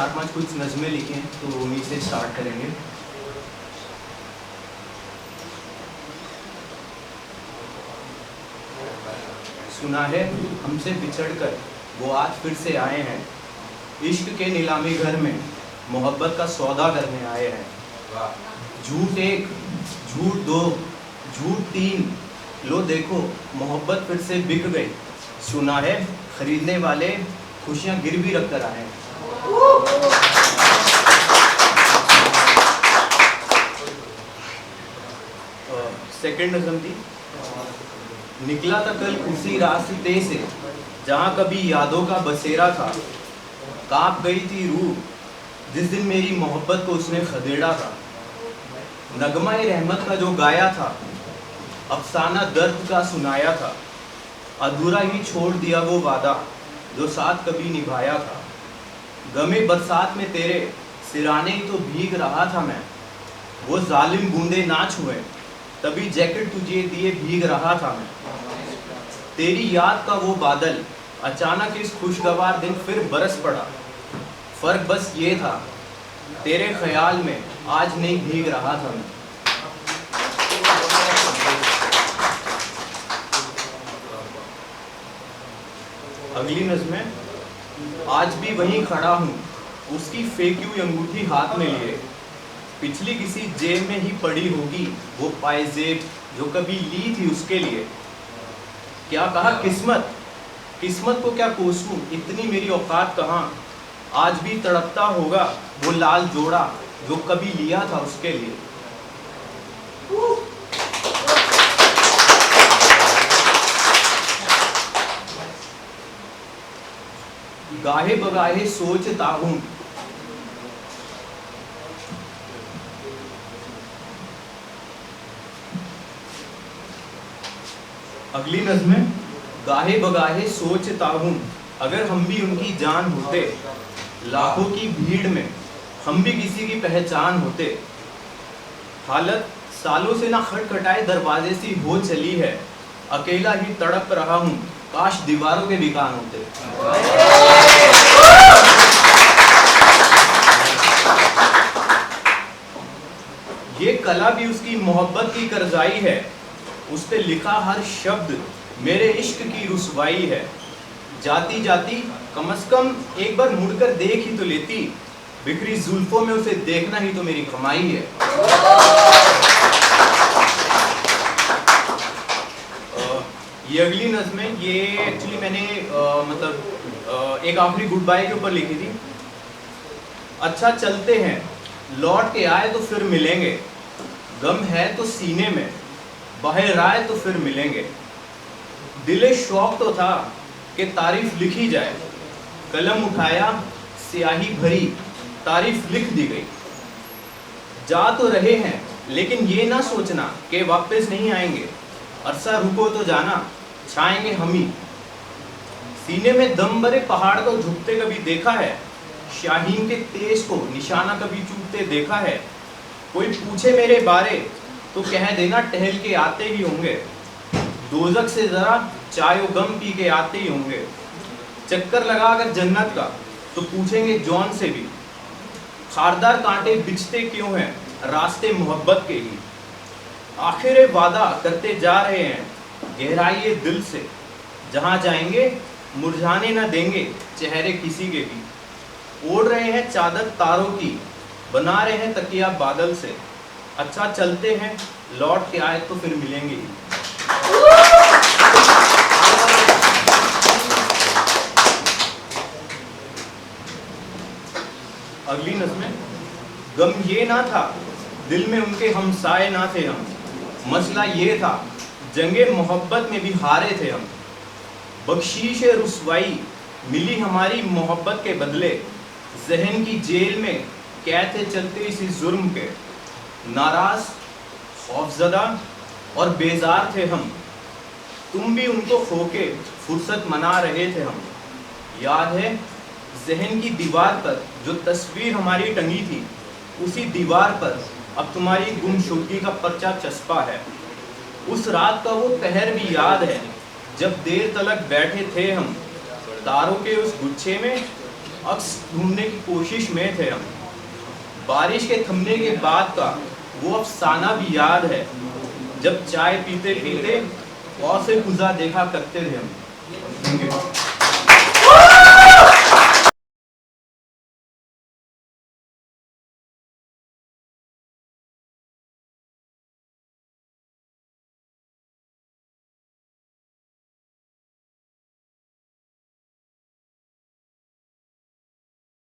4-5 कुछ नज़में लिखे हैं, तो उन्हीं से स्टार्ट करेंगे। सुना है हमसे बिछड़कर वो आज फिर से आए हैं, इश्क के नीलामी घर में मोहब्बत का सौदा करने आए हैं। झूठ एक, झूठ दो, झूठ तीन, लो देखो मोहब्बत फिर से बिक गई। सुना है खरीदने वाले खुशियां गिरवी रख कर आए हैं। सेकंड नज़म थी, निकला था कल उसी रास्ते से जहाँ कभी यादों का बसेरा था। कांप गई थी रूह जिस दिन मेरी मोहब्बत को उसने खदेड़ा था। नगमा-ए रहमत का जो गाया था, अफसाना दर्द का सुनाया था। अधूरा ही छोड़ दिया वो वादा जो साथ कभी निभाया था। गमे बरसात में तेरे सिराने ही तो भीग रहा था मैं, वो जालिम बूंदे ना छुए तभी जैकेट तुझे दिए भीग रहा था मैं। तेरी याद का वो बादल अचानक इस खुशगवार दिन फिर बरस पड़ा। फर्क बस ये था तेरे ख्याल में आज नहीं भीग रहा था मैं। अगली नज़्में, आज भी वहीं खड़ा हूँ उसकी फेंकी हुई अंगूठी हाथ में लिए। पिछली किसी जेब में ही पड़ी होगी वो पायजेब जो कभी ली थी उसके लिए। क्या कहा किस्मत, किस्मत को क्या कोसूं, इतनी मेरी औकात कहाँ। आज भी तड़पता होगा वो लाल जोड़ा जो कभी लिया था उसके लिए। गाहे बगाहे सोचता हूँ, अगली नज़्में, गाहे बगाहे सोचता हूँ अगर हम भी उनकी जान होते, लाखों की भीड़ में हम भी किसी की पहचान होते। हालत सालों से ना खटखटाए दरवाजे सी हो चली है, अकेला ही तड़प रहा हूँ काश दीवारों के भी कान होते। ये कला भी उसकी मोहब्बत की करजाई है, उस पे लिखा हर शब्द मेरे इश्क की रुसवाई है। जाती जाती कम से कम एक बार मुड़कर देख ही तो लेती, बिखरी जुल्फों में उसे देखना ही तो मेरी कमाई है। ये अगली नज़्में, ये एक्चुअली मैंने एक आखिरी गुड बाय के ऊपर लिखी थी। अच्छा चलते हैं, लौट के आए तो फिर मिलेंगे, गम है तो सीने में, बाहर आए तो फिर मिलेंगे। दिले शौक तो था कि तारीफ लिखी जाए, कलम उठाया स्याही भरी तारीफ लिख दी गई। जा तो रहे हैं लेकिन ये ना सोचना कि वापस नहीं आएंगे, अरसा रुको तो जाना छाएंगे हम ही। सीने में दम भरे पहाड़ को झुकते कभी देखा है, शाहीन के तेज को निशाना कभी चूकते देखा है। कोई पूछे मेरे बारे तो कह देना टहल के आते ही होंगे, दोजख से जरा चाय और गम पी के आते ही होंगे। चक्कर लगा अगर जन्नत का तो पूछेंगे जौन से भी, खारदार कांटे बिछते क्यों हैं रास्ते मोहब्बत के ही। आखिर वादा करते जा रहे हैं गहराई दिल से, जहां जाएंगे मुरझाने ना देंगे चेहरे किसी के भी। ओढ़ रहे हैं चादर तारों की, बना रहे हैं तकिया बादल से। अच्छा चलते हैं, लौट के आए तो फिर मिलेंगे ही। अगली नज़्में, गम ये ना था दिल में उनके हमसाए ना थे हम, मसला ये था जंगे मोहब्बत में भी हारे थे हम। बख्शीश रुसवाई मिली हमारी मोहब्बत के बदले, जहन की जेल में कैद थे चलते इसी जुर्म के। नाराज खौफजदा और बेजार थे हम, तुम भी उनको खोके फुर्सत मना रहे थे हम। याद है जहन की दीवार पर जो तस्वीर हमारी टंगी थी, उसी दीवार पर अब तुम्हारी गुमशुदगी का पर्चा चस्पा है। उस रात का वो पहर भी याद है जब देर तलक बैठे थे हम, तारों के उस गुच्छे में अक्स ढूंढने की कोशिश में थे हम। बारिश के थमने के बाद का वो अफसाना भी याद है, जब चाय पीते पीते और से गुजरा देखा करते थे हम। Thank you.